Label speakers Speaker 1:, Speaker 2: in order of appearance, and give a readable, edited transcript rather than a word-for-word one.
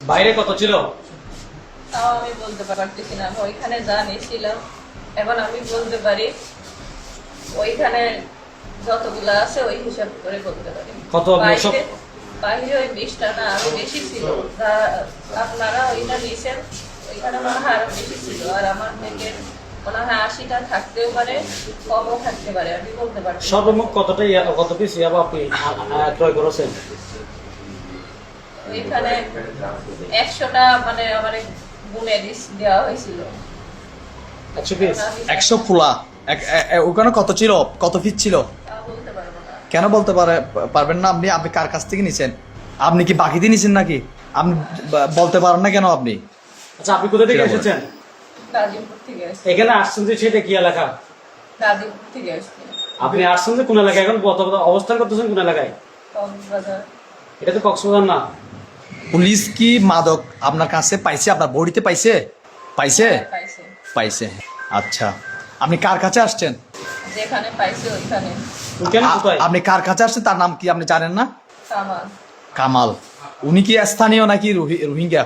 Speaker 1: বাইরে কত ছিল?
Speaker 2: তাও আমি বলতে পারতেছি না। ওইখানে যা নিয়েছিলাম এখন আমি বলতে পারি ওইখানে যতগুলা আছে ওই হিসাব করে বলতে পারি।
Speaker 1: কত সব?
Speaker 2: বাইরে ওই 20টা না আরো বেশি ছিল। আপনারা ওইটা নিয়েছেন ওইখানে মনে হয় আরো বেশি ছিল। আর আমার থেকে মনে হয় 80টা থাকতেও পারে, কমও থাকতে পারে, আমি বলতে পারছি না।
Speaker 1: সর্বমোট কত পিস ইয়াবা আপনি ক্রয় করেছেন?
Speaker 2: ওইখানে 100টা মানে আমার গুনে দেওয়া হয়েছিল।
Speaker 1: 100 পিস?
Speaker 3: 100 ফুলা ওখানে কত ছিল, কত ফিট ছিল?
Speaker 2: তা বলতে পারবো না।
Speaker 3: কেন বলতে পারবেন না? আপনি আপনি কার কাছ থেকে নিছেন? আপনি কি বাকিতে নিছেন নাকি? আপনি বলতে পারেন না কেন আপনি?
Speaker 1: আচ্ছা, আপনি কোথা থেকে এসেছেন?
Speaker 2: গাজীপুর থেকে আসছি।
Speaker 1: এখানে আসছেন যে সেটা কি এলাকা?
Speaker 2: গাজীপুর থেকে আসছি।
Speaker 1: আপনি আসছেন যে কোন এলাকায়? এখন অবস্থান করতেছেন কোন এলাকায়?
Speaker 2: কক্সবাজার।
Speaker 1: এটা তো কক্সবাজার না।
Speaker 3: পুলিশ কি মাদক আপনার কাছে পাইছে? আপনার বডিতে পাইছে? পাইছে?
Speaker 2: পাইছে।
Speaker 3: পাইছে। আচ্ছা, আপনি কার কাছে আসছেন?
Speaker 2: যেখানে পাইছে ওইখানে।
Speaker 1: ওইখানে কোথায়?
Speaker 3: আপনি কার কাছে আসছেন তার নাম কি আপনি জানেন না?
Speaker 2: কামাল।
Speaker 3: কামাল। উনি কি স্থানীয় নাকি রোহিঙ্গা?